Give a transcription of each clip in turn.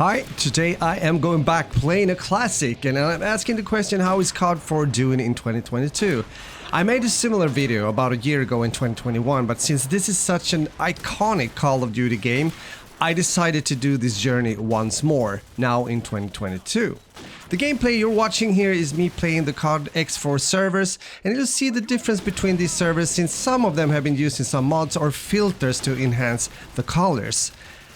Hi, today I am going back playing a classic and I'm asking the question, how is COD 4 doing in 2022? I made a similar video about a year ago in 2021, but since this is such an iconic Call of Duty game, I decided to do this journey once more, now in 2022. The gameplay you're watching here is me playing the COD X4 servers, and you'll see the difference between these servers since some of them have been using some mods or filters to enhance the colors.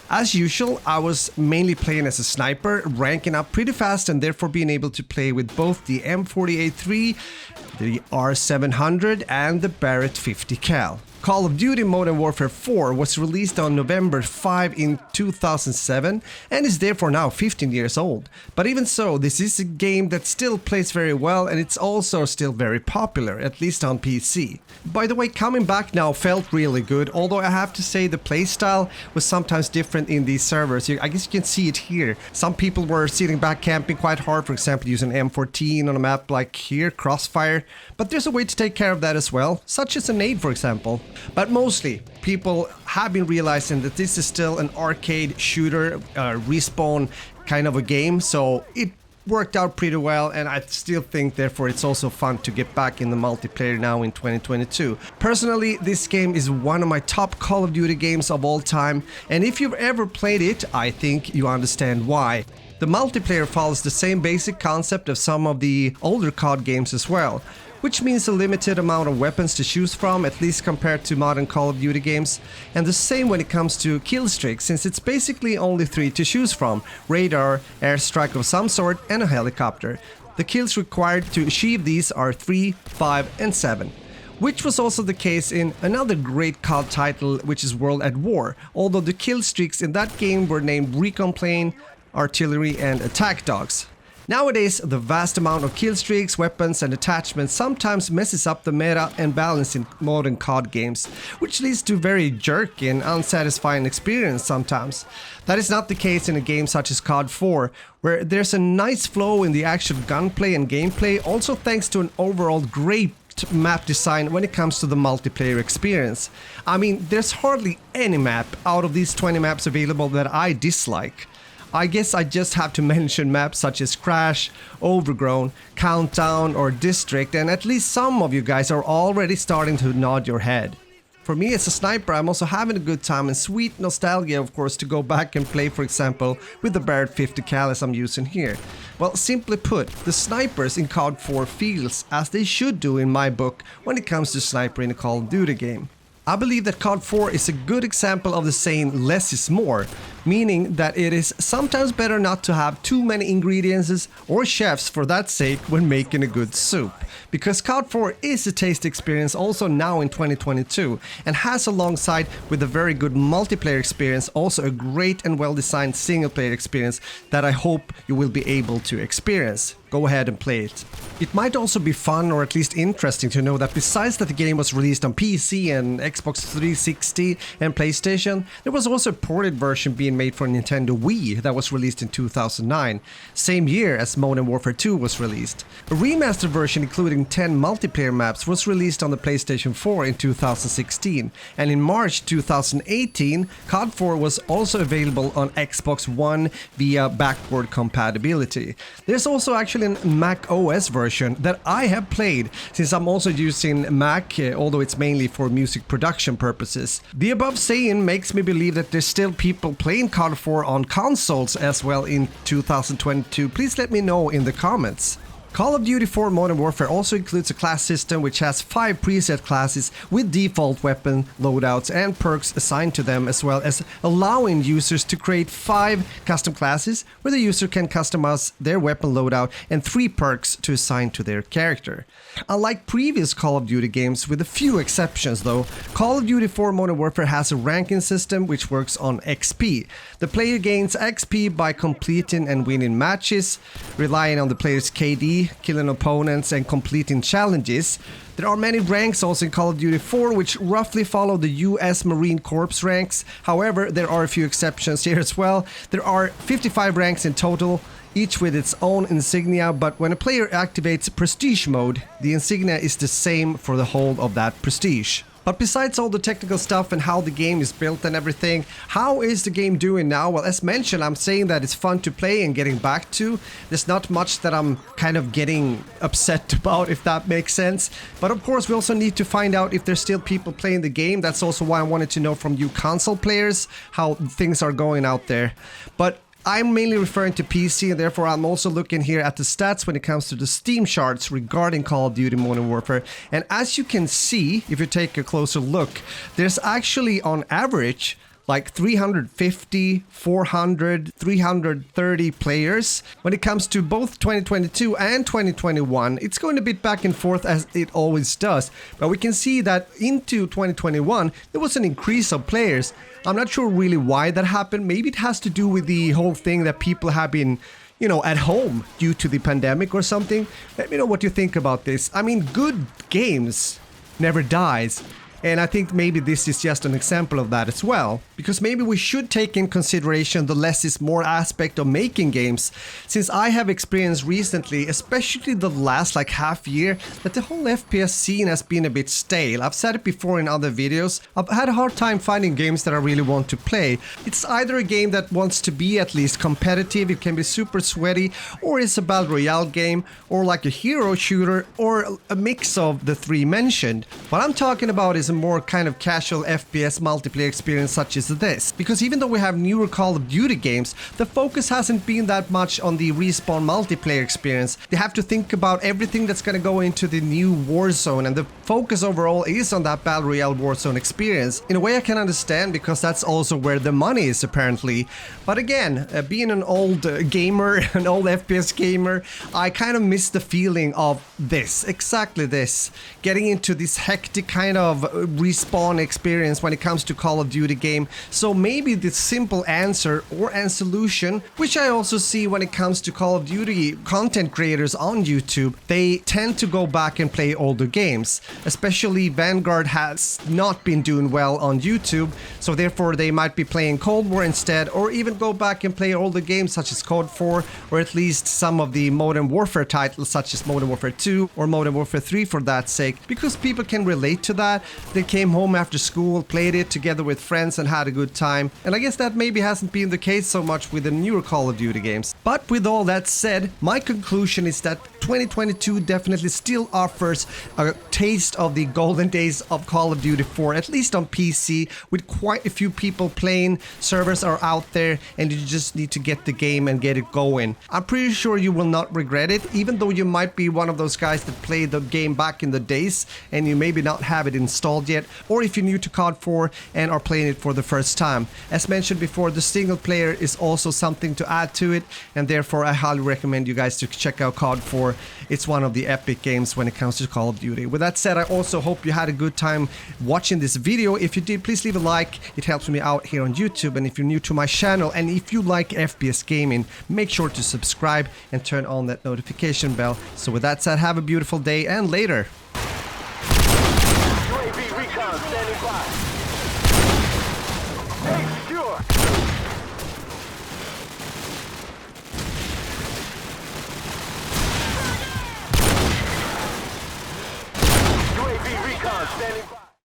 As usual, I was mainly playing as a sniper, ranking up pretty fast and therefore being able to play with both the M48-3, the R700 and the Barrett 50 cal. Call of Duty Modern Warfare 4 was released on November 5 in 2007 and is therefore now 15 years old. But even so, this is a game that still plays very well and it's also still very popular, at least on PC. By the way, coming back now felt really good, although I have to say the playstyle was sometimes different in these servers. I guess you can see it here. Some people were sitting back camping quite hard, for example using M14 on a map like here, Crossfire. But there's a way to take care of that as well, such as a nade for example. But mostly, people have been realizing that this is still an arcade shooter, respawn kind of a game, so it worked out pretty well, and I still think therefore it's also fun to get back in the multiplayer now in 2022. Personally, this game is one of my top Call of Duty games of all time, and if you've ever played it, I think you understand why. The multiplayer follows the same basic concept of some of the older COD games as well, which means a limited amount of weapons to choose from, at least compared to modern Call of Duty games, and the same when it comes to kill streaks, since it's basically only 3 to choose from: radar, airstrike of some sort, and a helicopter. The kills required to achieve these are 3, 5, and 7. Which was also the case in another great COD title, which is World at War, although the kill streaks in that game were named recon plane, artillery, and attack dogs. Nowadays, the vast amount of kill streaks, weapons and attachments sometimes messes up the meta and balance in modern COD games, which leads to very jerky and unsatisfying experience sometimes. That is not the case in a game such as COD 4, where there's a nice flow in the actual gunplay and gameplay, also thanks to an overall great map design when it comes to the multiplayer experience. I mean, there's hardly any map out of these 20 maps available that I dislike. I guess I just have to mention maps such as Crash, Overgrown, Countdown or District, and at least some of you guys are already starting to nod your head. For me as a sniper, I'm also having a good time and sweet nostalgia of course to go back and play, for example with the Barrett 50 cal as I'm using here. Well, simply put, the snipers in COD 4 feels as they should do in my book when it comes to sniper in a Call of Duty game. I believe that COD 4 is a good example of the saying less is more, meaning that it is sometimes better not to have too many ingredients or chefs for that sake when making a good soup. Because COD 4 is a taste experience also now in 2022 and has, alongside with a very good multiplayer experience, also a great and well designed single player experience that I hope you will be able to experience. Go ahead and play it. It might also be fun or at least interesting to know that besides that the game was released on PC and Xbox 360 and PlayStation, there was also a ported version being made for Nintendo Wii that was released in 2009, same year as Modern Warfare 2 was released. A remastered version including 10 multiplayer maps was released on the PlayStation 4 in 2016, and in March 2018, COD 4 was also available on Xbox One via backward compatibility. There's also actually a Mac OS version that I have played, since I'm also using Mac, although it's mainly for music production purposes. The above saying makes me believe that there's still people playing COD 4 on consoles as well in 2022. Please let me know in the comments. Call of Duty 4 Modern Warfare also includes a class system which has 5 preset classes with default weapon loadouts and perks assigned to them, as well as allowing users to create 5 custom classes where the user can customize their weapon loadout and 3 perks to assign to their character. Unlike previous Call of Duty games, with a few exceptions though, Call of Duty 4 Modern Warfare has a ranking system which works on XP. The player gains XP by completing and winning matches, relying on the player's KD, killing opponents and completing challenges. There are many ranks also in Call of Duty 4 which roughly follow the US Marine Corps ranks. However, there are a few exceptions here as well. There are 55 ranks in total, each with its own insignia, but when a player activates Prestige mode, the insignia is the same for the whole of that Prestige. But besides all the technical stuff and how the game is built and everything, how is the game doing now? Well, as mentioned, I'm saying that it's fun to play and getting back to. There's not much that I'm kind of getting upset about, if that makes sense. But of course, we also need to find out if there's still people playing the game. That's also why I wanted to know from you console players how things are going out there. But I'm mainly referring to PC, and therefore I'm also looking here at the stats when it comes to the Steam charts regarding Call of Duty Modern Warfare. And as you can see, if you take a closer look, there's actually on average like 350, 400, 330 players. When it comes to both 2022 and 2021, it's going a bit back and forth as it always does. But we can see that into 2021, there was an increase of players. I'm not sure really why that happened. Maybe it has to do with the whole thing that people have been, you know, at home due to the pandemic or something. Let me know what you think about this. I mean, good games never dies. And I think maybe this is just an example of that as well. Because maybe we should take in consideration the less is more aspect of making games. Since I have experienced recently, especially the last like half year, that the whole FPS scene has been a bit stale. I've said it before in other videos. I've had a hard time finding games that I really want to play. It's either a game that wants to be at least competitive, it can be super sweaty, or it's a battle royale game, or like a hero shooter, or a mix of the three mentioned. What I'm talking about is a more kind of casual FPS multiplayer experience such as this. Because even though we have newer Call of Duty games, the focus hasn't been that much on the Respawn multiplayer experience. They have to think about everything that's gonna go into the new Warzone, and the focus overall is on that Battle Royale Warzone experience. In a way I can understand, because that's also where the money is apparently. But again, being an old gamer, an old FPS gamer, I kind of miss the feeling of this, exactly this. Getting into this hectic kind of Respawn experience when it comes to Call of Duty game. So maybe the simple answer or solution, which I also see when it comes to Call of Duty content creators on YouTube, they tend to go back and play older games. Especially Vanguard has not been doing well on YouTube, so therefore they might be playing Cold War instead, or even go back and play older games such as Code 4, or at least some of the Modern Warfare titles such as Modern Warfare 2 or Modern Warfare 3 for that sake, because people can relate to that. They came home after school, played it together with friends and had a good time. And I guess that maybe hasn't been the case so much with the newer Call of Duty games. But with all that said, my conclusion is that 2022 definitely still offers a taste of the golden days of Call of Duty 4, at least on PC, with quite a few people playing. Servers are out there and you just need to get the game and get it going. I'm pretty sure you will not regret it, even though you might be one of those guys that played the game back in the days and you maybe not have it installed yet, or if you're new to COD 4 and are playing it for the first time. As mentioned before, the single player is also something to add to it, and therefore I highly recommend you guys to check out COD 4. It's one of the epic games when it comes to Call of Duty. With that said, I also hope you had a good time watching this video. If you did, please leave a like. It helps me out here on YouTube. And if you're new to my channel and if you like FPS gaming, make sure to subscribe and turn on that notification bell. So with that said, have a beautiful day and later.